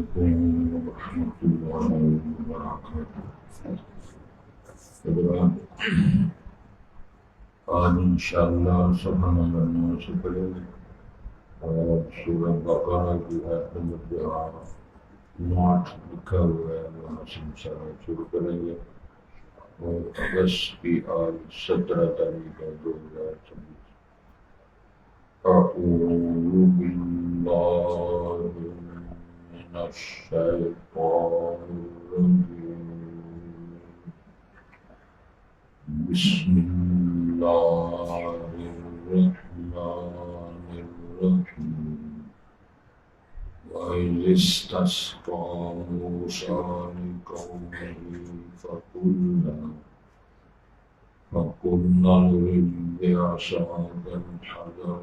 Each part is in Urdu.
علیکم ورحمۃ اللہ وبرکاتہ۔ آج انشاءاللہ صبح نمبر سے پڑھیں گے اور سورہ بقرہ کی آیت نمبر 9 لکھا ہوا ہے، وہاں سے انشاءاللہ شروع کریں گے اور اگست کی آج 17 تاریخ ہے 2026۔ أعوذ بالله من الشيطان الرجيم، بسم الله الرحمن الرحيم۔ وإذ استسقى موسى لقومه فقلنا اضرب بعصاك الحجر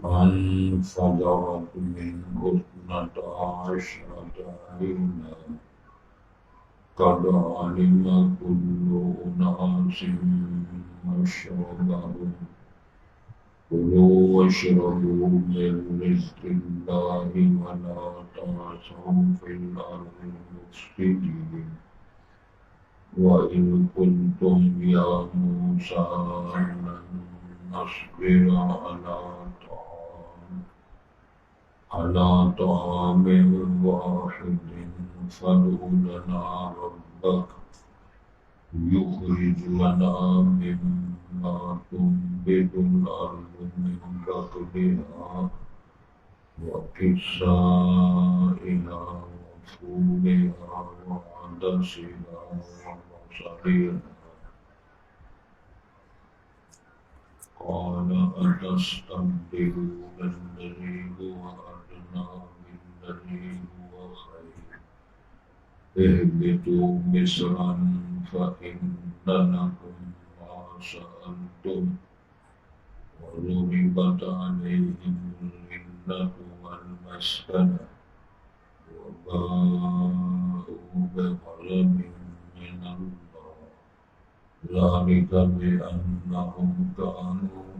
فانفجرت منه 12 عينا قد علم كل أناس مشربهم كلوا واشربوا من رزق الله ولا تعثوا في الأرض مفسدين وإذ قلتم يا موسى لن نصبر على طعام واحد فادع لنا ربك يخرج لنا مما تنبت الأرض من بقلها وقثائها وفولها وعدسها وبصلها قال أتستبدلون الذي هو أدنى بالذي هو خير اهبطوا مصرا فإن لكم ما سألتم وضربت عليهم الذلة والمسكنة وباءوا بغضب من الله ذلك بأنهم كانوا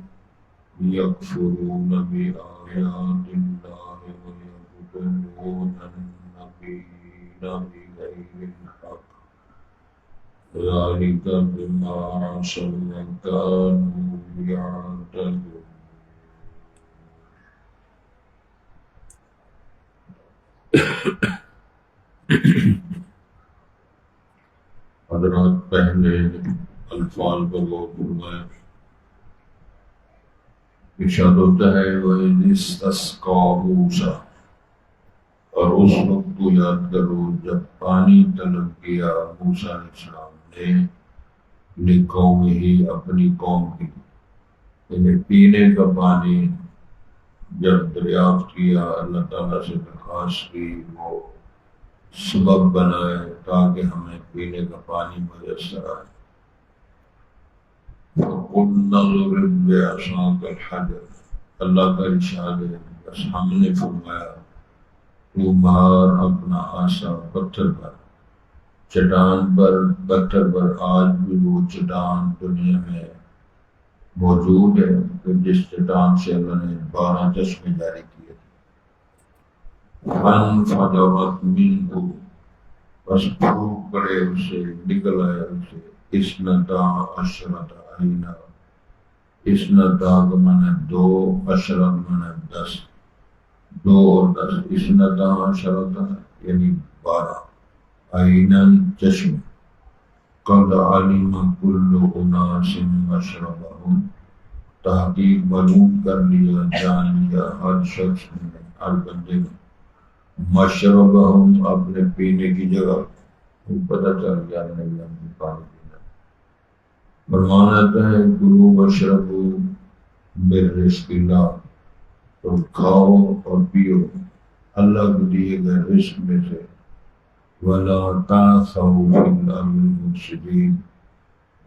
يكفرون بآيات الله ويقتلون النبيين بغير الحق ذلك بما عصوا وكانوا يعتدون۔ حضرات پہلے الفاظ پر غور فرمائیں۔ ارشاد ہوتا ہے وَإِذِ اسْتَسْقَىٰ مُوسَىٰ، اور اس وقت کو یاد کرو جب پانی طلب کیا موسیٰ علیہ السلام نے لِقَوْمِهِ اپنی قوم کی، یعنی پینے کا پانی جب دریافت کیا اللہ تعالیٰ سے درخواست کی وہ سبب بنائے تاکہ ہمیں پینے کا پانی میسر آئے۔ فَقُلْنَا اضْرِب بِّعَصَاكَ الْحَجَرَ، اللہ کا ارشاد ہے بس ہم نے فرمایا تو مار اپنا عصا پتھر پر، چٹان پر، پتھر پر۔ آج بھی وہ چٹان دنیا میں موجود ہے کہ جس چٹان سے اللہ نے 12 چشمے جاری کیے تھے۔ فانفجرت منہ، بس پھوٹ پڑے اسے، نکل آیا اسے 12 عینا، 12 کا معنی 2، عشرہ معنی 10، 2 اور 10، 12 یعنی 12 عینا چشمے۔ قد علم کل اناس مشربہم، تحقیق معلوم کر لیا، جان لیا ہر شخص نے، ہر بندے نے، مشربہم اپنے پینے کی جگہ، پتہ چل گیا نہیں ہمیں پانی پینا۔ فرمان آتا ہے کلوا واشربوا من رزق اللہ، تو کھاؤ اور پیو اللہ کو دیے گئے رزق میں سے، وَلَا تَعْثَوْا فِي الْأَرْضِ مُفْسِدِينَ،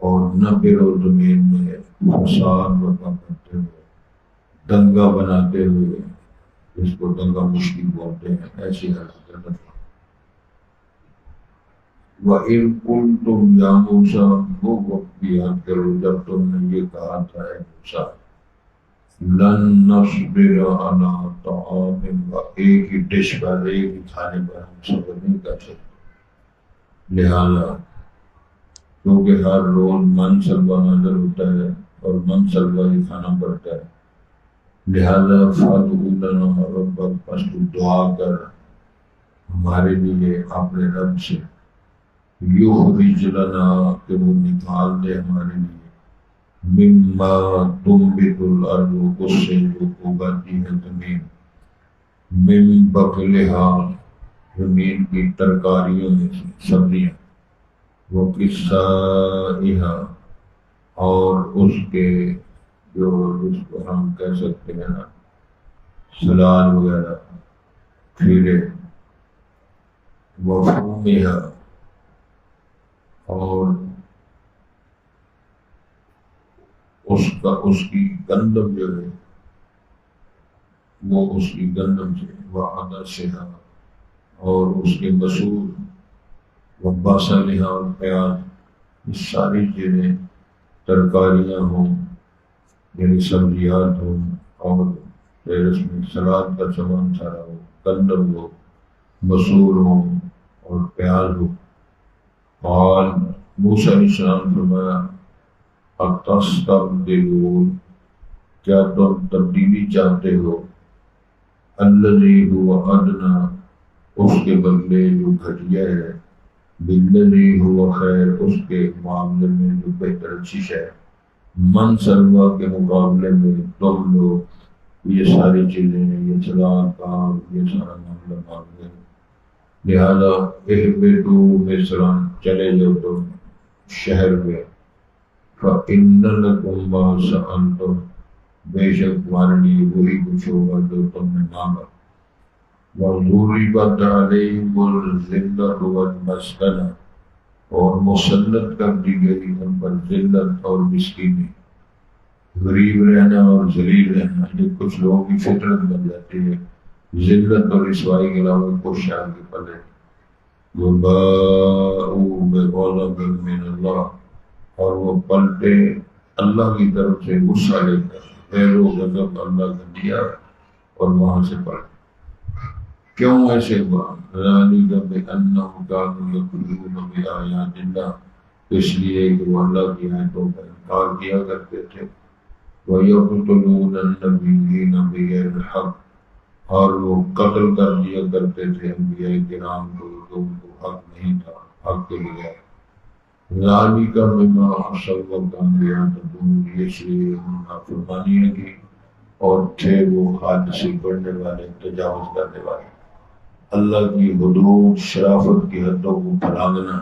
اور نہ پھرو زمین میں فساد برپا کرتے ہوئے، دنگا بناتے ہوئے، جس کو دنگا مشکل بولتے ہیں، ایسی حرکت نہ کرو۔ وَإِذْ قُلْتُمْ يَا مُوسَىٰ، وہ وقت یاد کرو جب تم نے یہ کہا تھا اے موسیٰ، لن نصبر علی طعام، ایک ہی ڈش پر، ایک ہی کھانے پر ہم صبر نہیں کر سکتے، لہذا کیونکہ ہر روز من سلوا نازل ہوتا ہے اور من سلوا ہی کھانا پڑتا ہے، لہذا فادعو لنا ربک، پس تو دعا کر ہمارے لیے اپنے رب سے، یخرج لنا، کہ وہ نکال دے ہمارے لیے، مما تنبت الارض، اس سے جو اگاتی ہے زمین، من بقلہا، زمین کی ترکاریوں میں سے سبزیاں، وہ قصائہا، اور اس کے جو اس کو ہم کہہ سکتے ہیں نا سلاد وغیرہ، کھیرے، وفومہا، اور اس کی گندم جو ہے وہ اس کی گندم سے، وعدسہا، اور اس کے مسور، وبصلہا، اور پیاز، یہ ساری چیزیں ترکاریاں ہوں یعنی سبزیات ہوں، اور پھر اس میں سلاد کا سامان سارا ہو، گندم ہو، مسور ہو اور پیاز ہو۔ قال، موسیٰ علیہ السلام فرمایا، اتستبدلون، کیا تم تبدیلی چاہتے ہو، الذی هو ادنی، اس کے بدلے جو گھٹیا ہے، بالذی هو خیر، اس کے معاملے میں جو بہتر اچھی ہے، من سلوا کے مقابلے میں تم لوگ یہ ساری چیزیں، یہ سلاد کا یہ سارا معاملہ مانگتے ہیں، لہذا اہبطوا مصرا، چلے جاؤ تم شہر میں، فإن لکم ما سألتم، بے شک تمہارے لیے وہی کچھ ہوگا جو تم نے مانگا، وضربت علیہم الذلۃ والمسکنہ، اور مسلط کر دی گئی ان پر ذلت اور مسکینی، غریب رہنا اور ذلیل رہنا، یہ کچھ لوگوں کی فطرت بن جاتی ہے، ذلت اور رسوائی کے علاوہ کچھ شان کے پلے، وباءوا بغضب من اللہ، اور وہ پلٹے اللہ کی طرف سے غصہ لے کر، خیر و غضب اللہ کا دیا اور وہاں سے پلٹ۔ کیوں ایسے ہوا؟ ذالک بأنہم کانوا یکفرون بآیات اللہ، اس لیے کہ وہ اللہ کی آیتوں کا انکار کیا کرتے تھے، وَيَقْتُلُونَ النَّبِيِّينَ بِغَيْرِ الْحَقِّ، اور وہ قتل کر دیا کرتے تھے انبیاء کرام کو جو ان کو حق نہیں تھا، حق کے بغیر۔ ذالک بما عصوا وکانوا یعتدون، اس لیے انہوں نے نافرمانیاں کی اور تھے وہ حد سے بڑھنے والے، تجاوز کرنے والے۔ اللہ کی حدود، شرافت کی حدوں کو پھلانگنا،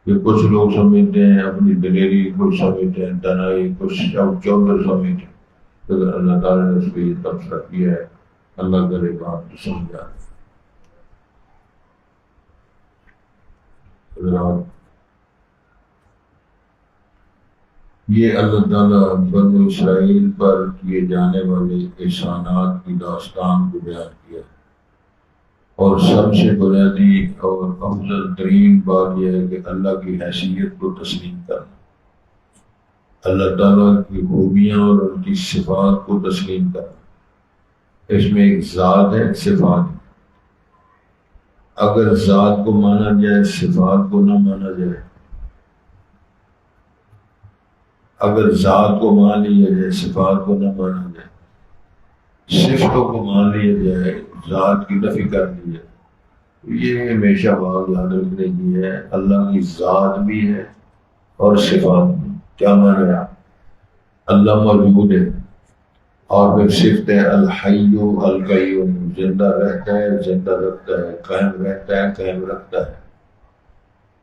کہ کچھ لوگ سمجھتے ہیں اپنی دلیری، کچھ سمجھتے ہیں تنہائی، کچھ چودر سمجھتے ہیں، اگر اللہ تعالیٰ نے اس پہ یہ تبصرہ کیا ہے، اللہ کرے بات تو سمجھا۔ یہ اللہ تعالیٰ بنو اسرائیل پر کیے جانے والے احسانات کی داستان کو بیان کیا، اور سب سے بنیادی اور افضل ترین بات یہ ہے کہ اللہ کی حیثیت کو تسلیم کرنا، اللہ تعالیٰ کی خوبیاں اور ان کی صفات کو تسلیم کرنا۔ اس میں ایک ذات ہے، ایک صفات ہے، اگر ذات کو مانا جائے صفات کو نہ مانا جائے، اگر ذات کو مان لیا جائے صفات کو نہ مانا جائے، صفتوں کو مان لیا جائے ذات کی نفی کر دی جائے، یہ ہمیشہ بات یاد رکھنے کی ہے، اللہ کی ذات بھی ہے اور صفات بھی۔ کیا مانا ہے؟ اللہ موجود ہے، اور پھر صفت ہے الحی القیوم، زندہ رہتا ہے، زندہ رکھتا ہے، قائم رہتا ہے، قائم رکھتا ہے،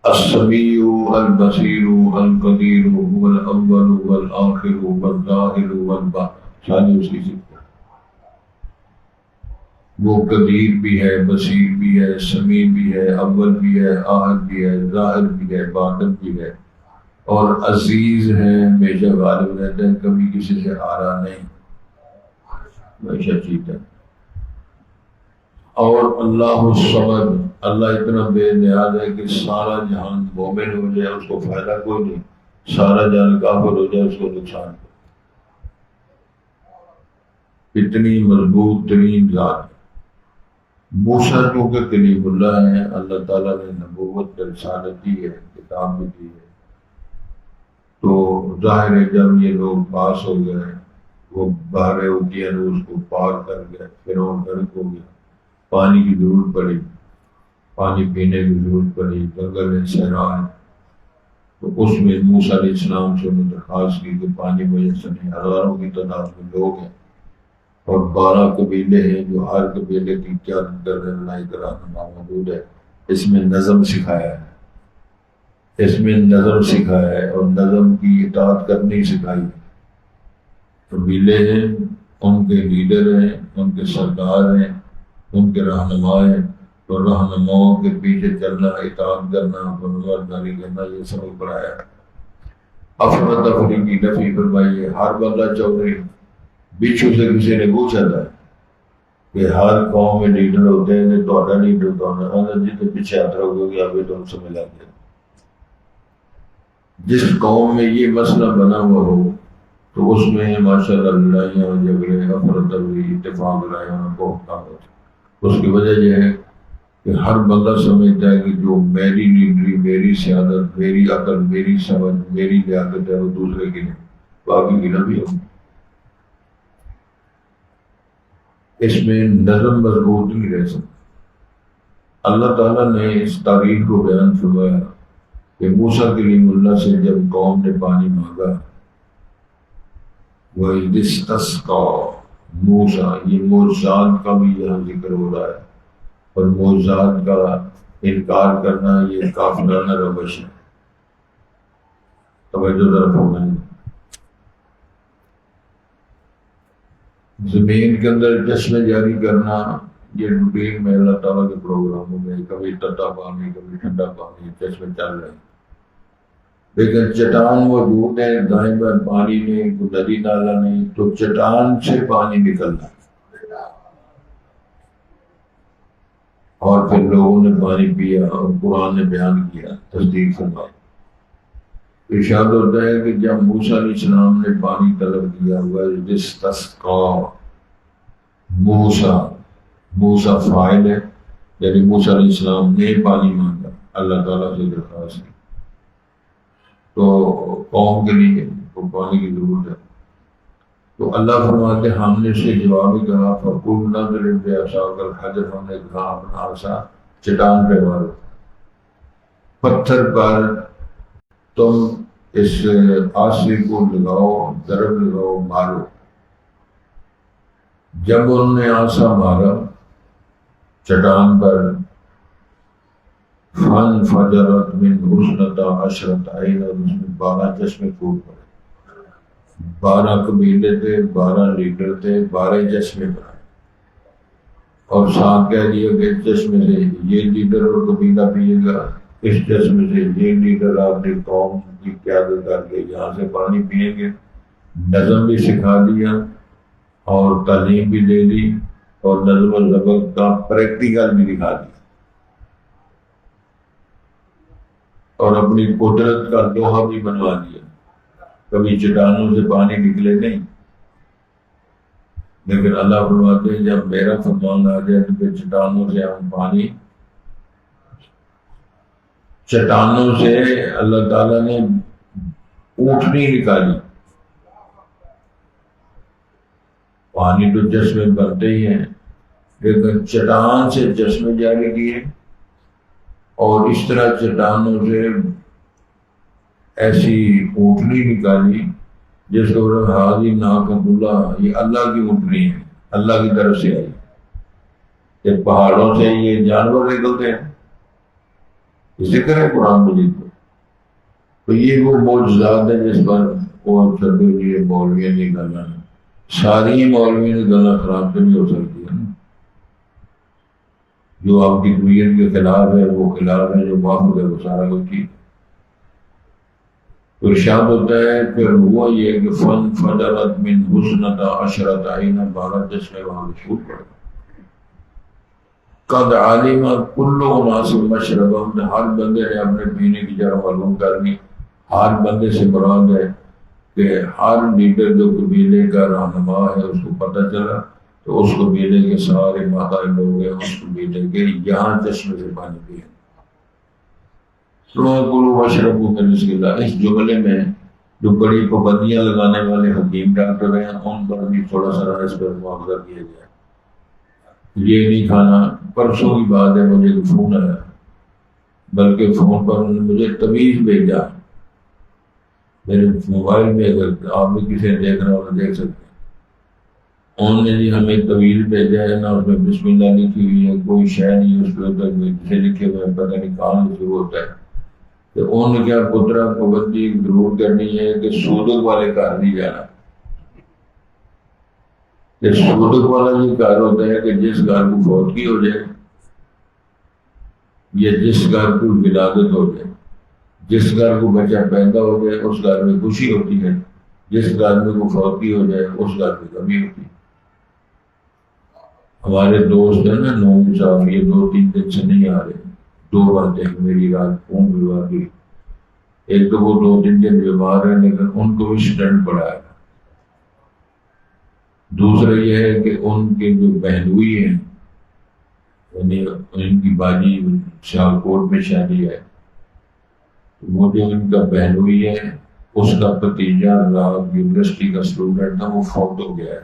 السمیع البصیر القدیر، هو الاول والآخر والظاہر والباطن، ساری اس کی صفت ہے۔ وہ قدیر بھی ہے، بصیر بھی ہے، سمیع بھی ہے، اول بھی ہے، آخر بھی ہے، ظاہر بھی ہے، باطن بھی ہے، اور عزیز ہے، ہمیشہ غالب رہتا ہے، کبھی کسی سے ہارا نہیں، ہمیشہ جیتا ہے۔ اور اللہ الصمد، اللہ اتنا بے نیاز ہے کہ سارا جہان مومن ہو جائے اس کو فائدہ کوئی نہیں، سارا جہان کافر ہو جائے اس کو نقصان کوئی۔ اتنی مضبوط ترین ذات. موسیٰ چونکہ کلیم اللہ ہیں، اللہ تعالیٰ نے نبوت پر رسالت دی ہے، کتاب بھی دی ہے، تو ظاہر ہے جب یہ لوگ پاس ہو گئے، وہ بحر اوقیانوس کو پار کر گئے، فرعون غرق ہو گیا، پانی کی ضرورت پڑی، پانی پینے کی ضرورت پڑی، جنگل ہے، صحرا ہے، تو اس میں موسیٰ علیہ السلام سے درخواست کی کہ پانی میسر نہیں. ہزاروں کی تعداد میں لوگ ہیں اور 12 قبیلے ہیں جو ہر قبیلے کی قیادت کر رہے ہیں، رہنما موجود ہے. اس میں نظم سکھایا ہے، اس میں نظم سکھایا ہے اور نظم کی اطاعت کرنی سکھائی ہے. قبیلے ہیں، ان کے لیڈر ہیں، ان کے سردار ہیں، ان کے رہنما ہیں، تو رہنماؤں کے پیچھے چلنا، اطاعت کرنا، فرمانبرداری کرنا، یہ سبق پڑھایا. افراتفری کی نفی فرمائیے. ہر بندہ چودھری. بچھو سے کسی نے پوچھا تھا کہ ہر قوم میں لیڈر ہوتے ہیں، تو تھوڑا لیڈر ہوتا ہے جی، تو پیچھے ہاتھ رکھو گے ابھی تو سمجھ لگ گیا. جس قوم میں یہ مسئلہ بنا ہوا ہو تو اس میں ماشاءاللہ لڑائیاں اور جھگڑے، افراتفری، اتفاق رائے کو کام ہوتے. اس کی وجہ یہ ہے کہ ہر بندہ سمجھتا ہے کہ جو میری لیڈری، میری سیادت، میری عقل، میری سمجھ، میری لیاقت ہے وہ دوسرے کی نہیں، باقی کی نہ بھی ہو. اس میں نظم مضبوط نہیں رہ سکتا. اللہ تعالیٰ نے اس تاریخ کو بیان فرمایا کہ موسیٰ کلیم اللہ سے جب قوم نے پانی مانگا، وَإِذِ اسْتَسْقَىٰ موسیٰ، یہ معجزات کا بھی یہاں ذکر ہو رہا ہے، اور معجزات کا انکار کرنا یہ کافرانہ روش ہے. توجہ ذرا فرمائیں. زمین کے اندر چشمے جاری کرنا یہ روٹین میں اللہ تعالیٰ کے پروگراموں میں، کبھی تتا پانی، کبھی ٹھنڈا پانی، چشمے چل رہے ہیں. لیکن چٹان موجود ہے، دائیں بائیں پانی نہیں، کوئی ندی نالا نہیں، تو چٹان سے پانی نکلنا. اور پھر لوگوں نے پانی پیا اور قرآن نے بیان کیا، تصدیق فرمائی. ارشاد ہوتا ہے کہ جب موسیٰ علیہ السلام نے پانی طلب کیا، وَإِذِ اسْتَسْقَىٰ موسیٰ، موسیٰ فاعل ہے، یعنی موسیٰ علیہ السلام نے پانی مانگا، اللہ تعالیٰ سے درخواست کی، تو قوم کے لیے تو پانی کی ضرورت ہے. تو اللہ فرماتے ہم نے اسے جواب ہی کہا، فَقُلْنَا اضْرِب بِعَصَاكَ الْحَجَرَ، ہم نے کہا اپنا عصا چٹان پہ مارو، پتھر پر تم اس عصا کو لگاؤ، ضرب لگاؤ، مارو. جب انہوں نے عصا مارا چٹان پر، فَانْفَجَرَتْ مِنْهُ اثْنَتَا عَشْرَةَ عَيْنًا، اس میں 12 چشمے پھوٹ پڑے. 12 قبیلے تھے، 12 لیڈر تھے، 12 چشمے پر. اور ساتھ کہہ دیا کہ اس چشمے سے یہ لیڈر اور قبیلہ پیے گا، اس چشمے سے یہ لیڈر اپنی قوم کی قیادت کر کے یہاں سے پانی پئیں گے. نظم بھی سکھا دیا اور تعلیم بھی دے دی اور نظم و ضبط کا پریکٹیکل بھی دکھا دیا، اور اپنی قدرت کا لوہا بھی بنوا دیا. کبھی چٹانوں سے پانی نکلے نہیں، لیکن اللہ فرماتے ہیں جب میرا فرمان آ جائے تو پھر چٹانوں سے ہم پانی، چٹانوں سے اللہ تعالیٰ نے اونٹنی نکالی. پانی تو چشمے بنتے ہی ہیں، لیکن چٹان سے چشمے جاری کیے، اور اس طرح چٹانوں سے ایسی اونٹنی نکالی جس کو حاضی ناقۃ اللہ، یہ اللہ کی اونٹنی ہے، اللہ کی طرف سے آئی. کہ پہاڑوں سے یہ جانور نکلتے ہیں، ذکر ہے قرآن مجید میں. تو یہ وہ معجزات ہیں جس پر وہ چھوٹے لیے مولویوں نے گلا، ساری مولویوں نے گلا خراب تو نہیں ہو سکتی ہے. جو آپ کی طبیعت کے خلاف ہے وہ خلاف ہے، جو موافق ہے وہ سارا کچھ ٹھیک. تو ارشاد ہوتا ہے پھر ہوا یہ کہ فَانْفَجَرَتْ مِنْهُ اثْنَتَا عَشْرَةَ عَيْنًا، 12 چشمے وہاں مشہور پڑے. قَدْ عَلِمَ كُلُّ أُنَاسٍ مَشْرَبَهُمْ، ہر بندے نے اپنے پینے کی جگہ معلوم کر لی. ہر بندے سے مراد ہے کہ ہر لیڈر جو قبیلے کا رہنما ہے اس کو پتہ چلا تو اس قبیلے کے سارے ماتا لوگ ہیں اس قبیلے کے یہاں چشمے سے پانی پیے. کلوا واشربوا من رزق اللہ، اس جملے میں جو بڑی پابندیاں لگانے والے حکیم ڈاکٹر ہیں ان پر بھی تھوڑا سا اس پر معاوضہ کیا گیا. یہ نہیں کھانا. پرسوں کی بات ہے، مجھے فون آیا، بلکہ فون پر انہوں نے مجھے طویل بھیجا میرے موبائل میں، اگر آپ بھی کسی نے دیکھنا ہو تو دیکھ سکتے ہیں. انہوں نے جی ہمیں طویل بھیجا ہے نا، اس میں بسم اللہ لکھی ہوئی ہے، کوئی شے نہیں اس پہ جسے لکھے ہوئے پتہ نہیں کہاں سے شروع ہوتا ہے. تو انہوں نے کیا پترا پابندی ضرور کرنی ہے کہ سودک والے گھر نہیں جانا. کہ سودک والا یہ گھر ہوتا ہے کہ جس گھر کو فوتگی ہو جائے یا جس گھر کو ولادت ہو جائے، جس گھر کو بچہ پیدا ہو جائے اس گھر میں خوشی ہوتی ہے، جس گھر میں کو فوتگی ہو جائے اس گھر میں کمی ہوتی ہے. ہمارے دوست ہیں نا 9 صاحب، یہ 2-3 دن سے نہیں آ رہے. 2 باتیں میری رات فون بلوا دی. ایک تو وہ 2-3 دن بیمار ہیں لیکن ان کو بھی اسٹنٹ پڑا ہے. دوسرا یہ ہے کہ ان کے جو بہنوئی ہیں، یعنی ان کی باجی شاہکوٹ میں شادی ہے، وہ جو ان کا بہنوئی ہے اس کا بھتیجا یونیورسٹی کا اسٹوڈنٹ تھا، وہ فوت ہو گیا ہے.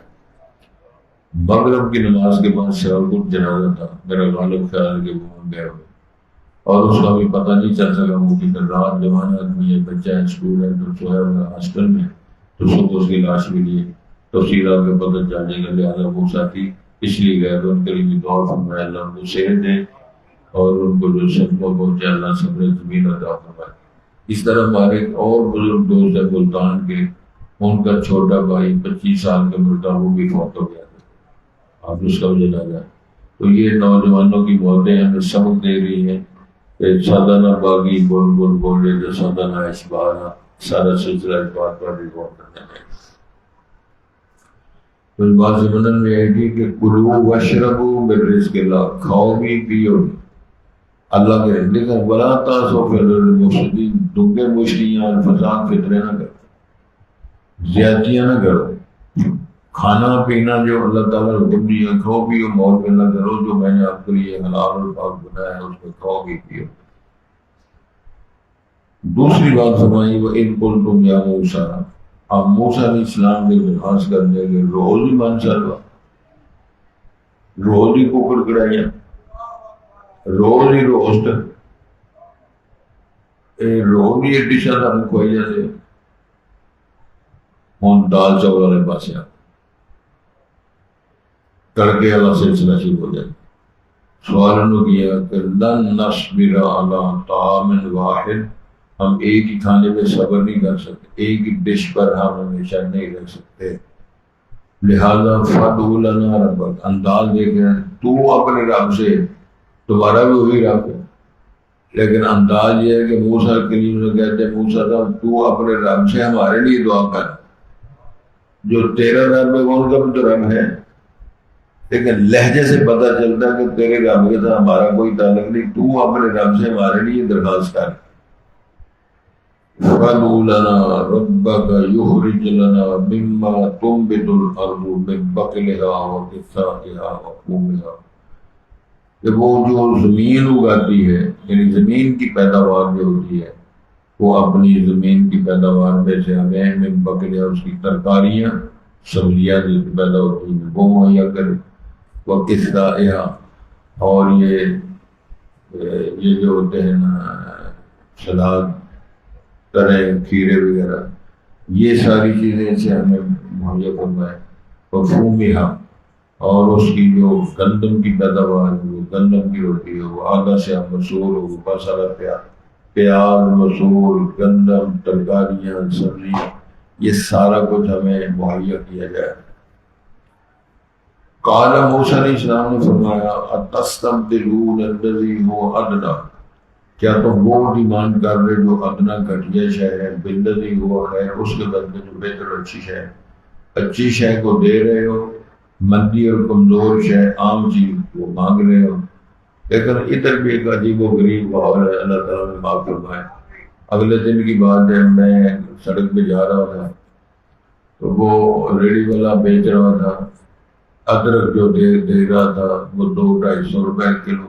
مغرب کی نماز کے بعد سیالکوٹ جنازہ تھا، میرا غالب خیال ہے کہ وہ گئے ہوئے، اور اس کا بھی پتہ نہیں چل سکا. وہ کی رات جوان آدمی ہے، بچہ ہے، اسٹوڈنٹ اور سویا ہوا ہاسٹل میں، تو صبح اس کی لاش ملی. تفصیلات کا پتہ جانے کا، لہٰذا وہ ساتھی اس لیے گئے تو ان کے لیے دعا فرمائے اللہ ان کو صحت دے اور ان کو جو صدقہ پہنچے اللہ صبر زمین عطا فرمائے. اس طرح ہمارے ایک اور بزرگ دوست ہے ملتان کے، ان کا چھوٹا بھائی 25 سال کا مرتا، وہ بھی فوت ہو گیا تھا، آپ اس کا بھی جنازہ. تو یہ نوجوانوں کی موتیں ہمیں سبق دے رہی ہیں کہ سادانہ باغی بول بول بولے جو سادانہ اشبارہ، سارا سلسلہ اس بات پر بھی غور کرنا ہے. تو اس بات سے منن میں ہے کہ کلوا واشربوا من رزق اللہ، کھاؤ بھی پیو اللہ کے رزق کا. ولا تعثوا فی الارض مفسدین، دنگے مشتیاں اور فساد فتنے نہ کرو، زیادتیاں نہ کرو. کھانا پینا جو اللہ تعالیٰ نے حکم دیا کھاؤ پیو، موت میں نہ کرو. جو میں نے آپ کے لیے حلال اور پاک بنایا ہے اس میں کھاؤ بھی پیو. دوسری بات فرمائی وَإِذْ قُلْتُمْ يَا مُوسَىٰ، آپ موسیٰ علیہ السلام نے درخواست کر دیا کہ روز ہی من سلوا، روز ہی کوکر کڑائیاں، روز ہی روسٹ، روز ہی ڈشاں ہم کھوائی جاتے. ہوں دال چاول والے پاسے آپ تڑکے والا سلسلہ شروع ہو جائے. سوال انہوں کیا کہ لن نصبر علی طعام واحد، ہم ایک ہی کھانے میں صبر نہیں کر سکتے، ایک ہی ڈش پر ہم ہمیشہ نہیں رہ سکتے. لہذا فادع لنا ربک، انداز دیکھ رہے ہیں تو اپنے رب سے، تمہارا بھی وہی رب ہے، لیکن انداز یہ ہے کہ موسیٰ کلیم نے کہتے ہیں موسیٰ صاحب تو اپنے رب سے ہمارے لیے دعا کر، جو تیرا رب ہے ان کا بھی تو رب ہے. لیکن لہجے سے پتہ چلتا ہے کہ تیرے رب کے ساتھ ہمارا کوئی تعلق نہیں، تو اپنے رب سے ہمارے لیے درخواست کر. فَادْعُ لَنَا رَبَّكَ يُخْرِجْ لَنَا مِمَّا تُنبِتُ الْأَرْضُ مِن بَقْلِهَا وَقِثَّائِهَا وَفُومِهَا، کہ وہ جو زمین اگاتی ہے، یعنی زمین کی پیداوار جو ہوتی ہے، وہ اپنی زمین کی پیداوار میں سے ہمیں من بقلها اس کی ترکاریاں سبزیاں جو پیدا ہوتی ہیں وہ مہیا کرے. وَقِثَّائِهَا، اور یہ جو ہوتے ہیں نا سلاد، ترے، کھیرے وغیرہ، یہ ساری چیزیں سے ہمیں مہیا فرمائے. وَفُومِهَا، اور اس کی جو گندم کی پیداوار ہے وہ گندم کی ہوتی ہے، وہ آدھا سے مسور ہو، بسر، پیاز، مسور، گندم، ترکاریاں، سبزیاں، یہ سارا کچھ ہمیں مہیا کیا جائے. قال موسیٰ علیہ السلام نے فرمایا اتستبدلون الذی هو ادنی، کیا تم وہ ڈیمانڈ کر رہے جو ادنا گھٹیا شے ہے، بالذی هو خیر، اس کے بدلے جو بہتر اچھی شے، اچھی شے کو دے رہے ہو، مندی اور کمزور شے عام چیز وہ مانگ رہے ہو. لیکن ادھر بھی ایک عجیب و غریب ماحول ہے، اللہ تعالیٰ نے معاف فرمائے. اگلے دن کی بات ہے، میں سڑک پہ جا رہا تھا تو وہ ریڑھی والا بیچ رہا تھا، ادرک جو دے رہا تھا وہ 200-250 روپے کلو،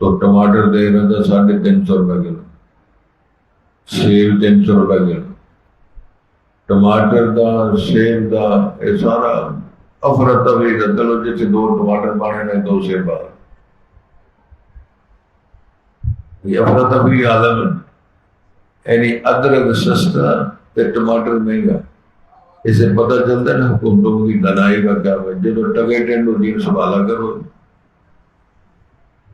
تو ٹماٹر دے رہا تھا 350 روپے کلو، سیب 300 روپے کلو، ٹماٹر دا سیب دا یہ سارا افراتفری کا، چلو جیسے 2 ٹماٹر پانے نے 2 سیب آ، یہ افراتفری عالم ہے، یعنی ادرک سستا تے ٹماٹر مہنگا۔ اسے پتہ چلتا ہے نا حکومتوں کی دنائی کا کیا ہے، جب ٹگے ٹینڈ ہوتی ہے سنبھالا کرو۔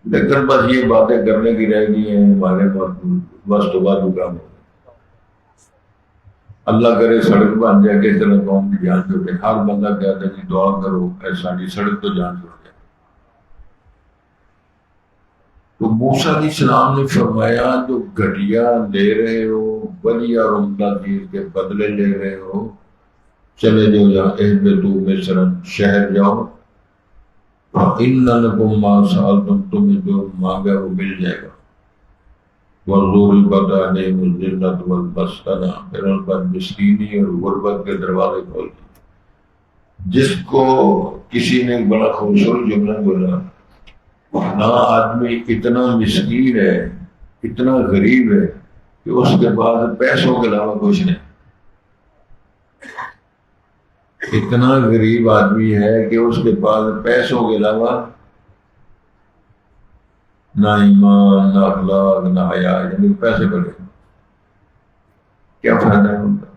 لیکن بس یہ باتیں کرنے کی رہ گئی ہیں ہمارے بس تو بعد کام ہو، اللہ کرے سڑک بن جائے کس طرح قوم کی جان چھوٹے، ہر بندہ کہتا ہے کہ دعا کرو ایسا نہیں سڑک تو جان چھوڑ جائے۔ تو موسیٰ علیہ السلام نے فرمایا جو گھٹیا لے رہے ہو ولی اور عمدہ چیز کے بدلے لے رہے ہو، چلے جاؤ یا اہبطوا مصر، شہر جاؤ، فإن لکم ما سألتم، تمہیں جو مانگا وہ مل جائے گا، وضربت علیہم الذلۃ والمسکنہ، پھر ان پر مسکینی اور غربت کے دروازے کھول دیے۔ جس کو کسی نے بڑا خوبصورت جملہ بولا، نہ آدمی اتنا مسکین ہے اتنا غریب ہے کہ اس کے پاس پیسوں کے علاوہ کچھ نہیں، اتنا غریب آدمی ہے کہ اس کے پاس پیسوں کے علاوہ نہ ایمان نہ اخلاق نہ حیا، یعنی پیسے بڑے کیا فائدہ ہے ان کا؟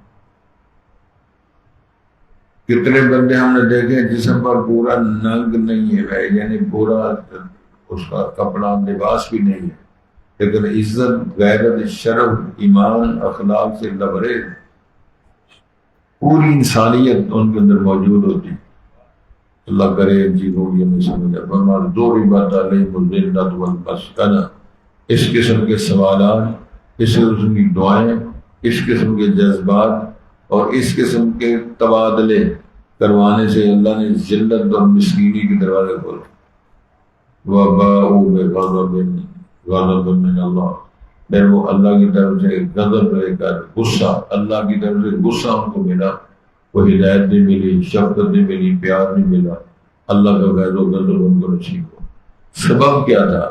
کتنے بندے ہم نے دیکھے جسم پر پورا ننگ نہیں ہے، یعنی پورا اس کا کپڑا لباس بھی نہیں ہے، لیکن عزت غیرت شرف ایمان اخلاق سے لبریز، پوری انسانیت ان کے اندر موجود ہوتی۔ اللہ کرے ان چیزوں کی ہمیں سمجھا۔ فرمایا ضربت علیہم الذلۃ والمسکنہ، اس قسم کے سوالات، اس قسم کی دعائیں، اس قسم کے جذبات اور اس قسم کے تبادلے کروانے سے اللہ نے ذلت اور مسکینی کے دروازے کھولے۔ وباءوا بغضب من اللہ، پھر وہ اللہ کی طرف سے غضب لے کر غصہ، اللہ کی طرف سے غصہ ان کو ملا، وہ ہدایت نہیں ملی، شفقت نہیں ملی، پیار نہیں ملا، اللہ کا فیض و غضب ان کو نصیب ہو۔ سبب کیا تھا؟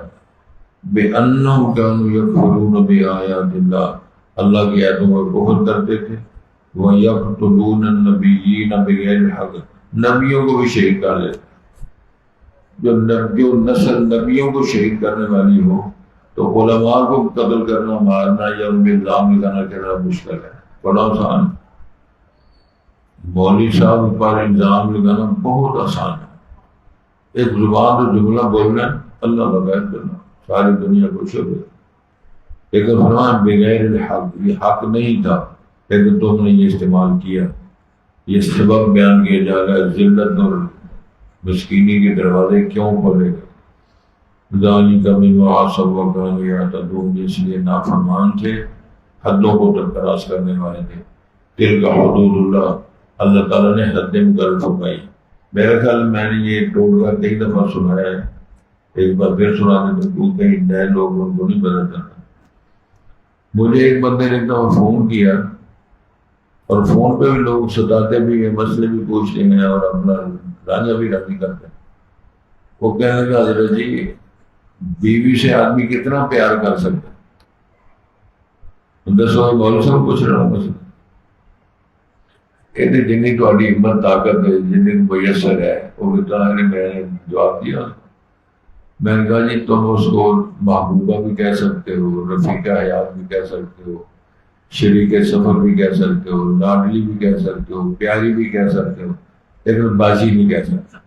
بِأَنَّهُمْ كَانُوا يَكْفُرُونَ بِآيَاتِ اللَّهِ، اللہ کی آیتوں کو بہت کرتے تھے، وَيَقْتُلُونَ النَّبِيِّينَ بِغَيْرِ الْحَقِّ، نبیوں کو بھی شہید کر لیتے۔ جو نسل نبیوں کو شہید کرنے والی ہو تو علماء کو قتل کرنا، مارنا یا ان پہ الزام لگانا کہنا مشکل ہے، بڑا آسان ہے۔ مولوی صاحب پر الزام لگانا بہت آسان ہے، ایک زبان تو جملہ بولنا اللہ بغیر کرنا، ساری دنیا کو شکر ہے۔ لیکن فرمایا بغیر الحق، یہ حق نہیں تھا لیکن تم نے یہ استعمال کیا، یہ سبب بیان کیا جا رہا ہے ذلت اور مسکینی کے دروازے کیوں کھولے گئے؟ ذالک بما عصوا وکانوا یعتدون، اس لیے نافرمان تھے، حدوں کو تراش کرنے والے تھے۔ تلک حدود اللہ، اللہ تعالیٰ نے حد مقرر فرمائی۔ میرے خیال میں نے یہ ٹوٹکا کئی دفعہ سنایا ہے، ایک بار پھر سنانے تو کئی نئے لوگ ان کو نہیں پتا چلتا۔ مجھے ایک بندے نے ایک دفعہ فون کیا، اور فون پہ بھی لوگ ستاتے بھی ہیں، مسئلے بھی پوچھتے ہیں اور اپنا رانجھا بھی راضی کرتے ہیں۔ وہ کہنے لگا حضرت جی بیوی سے آدمی کتنا پیار کر سکتا ہے؟ دسو مولوی صاحب پوچھ رہا ہوں مسئلہ، کہتے جنی تہاڈی ہمت طاقت ہے، جنی میسر ہے، وہ اتنا ہے۔ میں نے جواب دیا، میں نے کہا جی تم اس کو محبوبہ بھی کہہ سکتے ہو، رفیقہ حیات بھی کہہ سکتے ہو، شریک سفر بھی کہہ سکتے ہو، لاڈلی بھی کہہ سکتے ہو، پیاری بھی کہہ سکتے ہو، لیکن بازی نہیں کہہ سکتے۔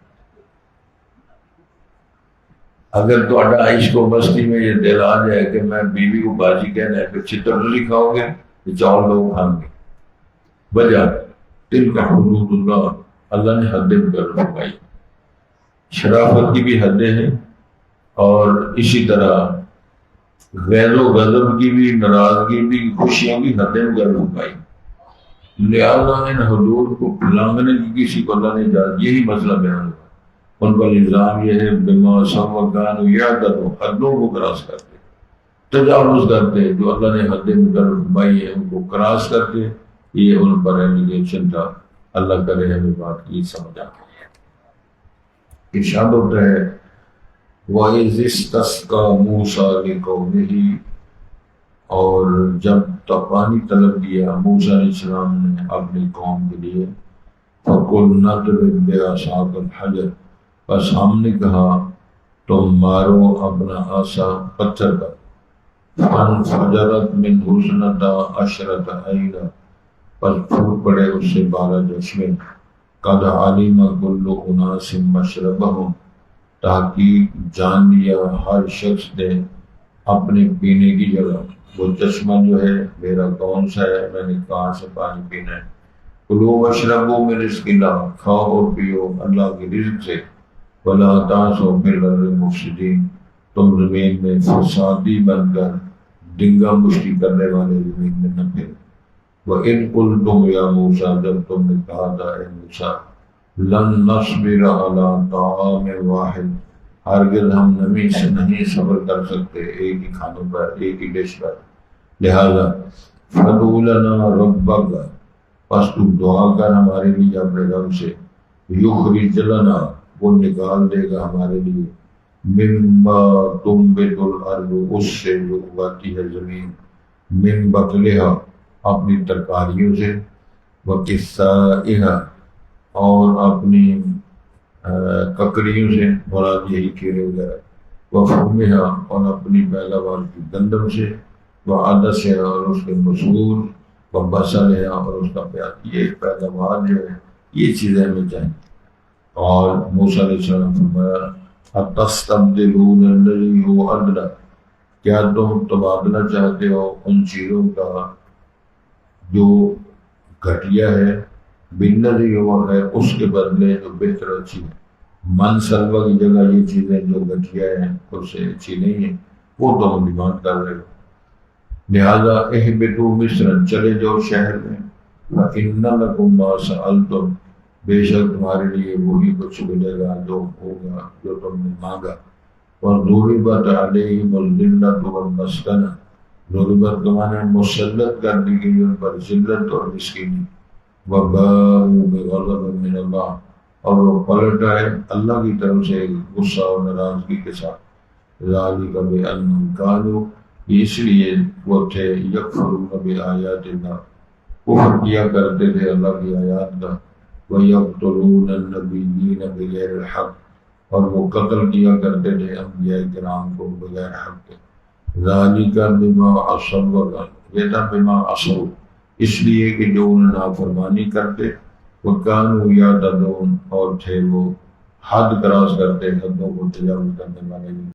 اگر تہاڈا عشق و مستی میں یہ دل آ جائے کہ میں بیوی کو بازی کہنا ہے، پھر چتر نہیں کھاؤ گے، چاول لوگ کھائیں گے۔ وجہ تلک حدود اللہ، اللہ نے حدیں مقرر فرمائی۔ شرافت کی بھی حدیں ہیں اور اسی طرح غیظ و غضب کی بھی، ناراضگی بھی، خوشیوں کی حدیں مقرر فرمائی۔ لہٰذا ان حدود کو لانگنے کی کسی کو اللہ نے اجازت، یہی مسئلہ بیان ہوا۔ ان پر الزام یہ ہے بما عصوا وکانوا یعتدون، حدوں کو کراس کرتے، تجاوز کرتے، جو اللہ نے حدیں مقرر فرمائی ہے ان کو کراس کرتے یہ ان پر ایلیگیشن تھا. اللہ کرے ہمیں بات کی سمجھ آ گئی. ارشاد ہوتا ہے وَإِذِ اسْتَسْقَىٰ مُوسَىٰ لِقَوْمِهِ، اور جب پانی طلب کیا موسیٰ علیہ السلام نے اپنی قوم کے لیے، فَقُلْنَا اضْرِب بِّعَصَاكَ الْحَجَرَ، بس ہم نے کہا تم مارو اپنا عصا پتھر پر. فَانْفَجَرَتْ مِنْهُ اثْنَتَا عَشْرَةَ عَيْنًا، پس پھوٹ پڑے اس سے 12 چشمے. قَدْ عَلِمَ كُلُّ أُنَاسٍ مَّشْرَبَهُمْ، تحقیق جان لیا ہر شخص نے اپنے پینے کی جگہ. وہ چشمہ جو ہے میرا کون سا ہے، میں نے کہاں سے پانی پینا ہے. کلوا واشربوا من رزق اللہ، کھاؤ اور پیو اللہ کے رزق سے. ولا تعثوا فی الارض مفسدین، تم زمین میں فسادی بن کر ڈنگا مشتی کرنے والے زمین میں نہ پھرو. وَإِذْ قُلْتُمْ يَا مُوسَىٰ، جب تم نے کہا تھا اے موسیٰ، لن نصبر علی طعام واحد، ہرگز ہم نمی سے نہیں صبر کر سکتے ایک ہی کھانے پر، ایک ہی ڈش پر. لہذا فَادْعُ لَنَا رَبَّكَ، پس تو دعا کر ہمارے لیے اپنے رب سے. یخرج لنا، وہ نکال دے گا ہمارے لیے. مما تنبت الارض، اس سے جو اگاتی ہے زمین. من بقلها، اپنی ترکاریوں سے. وقثائها، اور اپنی ککڑیوں سے، مراد یہی کیڑے وغیرہ. وفومها، اور اپنی پیداوار کی گندم سے. وعدسها، اور اس کے مسور. وبصلها، اور اس کا پیاز. یہ پیداوار جو ہے یہ چیزیں ہمیں چاہیے. اور موسیٰ علیہ السلام نے فرمایا اتستبدلون الذی هو ادنی، کیا تم تبادلہ چاہتے ہو ان چیزوں کا جو گھٹیا ہے، بالذی هو خیر، اس کے بدلے جو بہتر اچھی ہے. من سلوہ کی جگہ یہ چیزیں جو گھٹیا ہیں اس سے اچھی نہیں ہیں، وہ تو ہم ڈیمانڈ کر رہے ہو. لہذا اہبطوا مصر، چلے جاؤ شہر میں. فإن لکم ما سألتم، بے شک تمہارے لیے وہی کچھ ملے گا جو ہوگا جو تم نے مانگا. وَضُرِبَتْ عَلَيْهِمُ الذِّلَّةُ وَالْمَسْكَنَةُ، ضرورت تمہارے مسلط کر دی گئی ان پر ذلت اور مسکینی. وَبَاءُوا بِغَضَبٍ مِّنَ اللَّهِ، اور وہ پلٹ آئے اللہ کی طرف سے غصہ اور ناراضگی کے ساتھ. ذَلِكَ بِأَنَّهُمْ كَانُوا، اس لیے وہ تھے یکفرون بآیات اللہ، کفر کیا کرتے تھے اللہ کی آیات کا. وَيَقْتُلُونَ النَّبِيِّينَ بِغَيْرِ الْحَقِّ، اور وہ قتل کیا کرتے تھے انبیاء کرام کو بغیر حق کے. ذَلِكَ بِمَا عَصَوْا، یہ تھا بِمَا عَصَوْا، اس لیے کہ جو انہوں نے نافرمانی کرتے. وَكَانُوا يَعْتَدُونَ، اور تھے وہ حد کراس کرتے، حدوں کو تجاوز کرنے والے.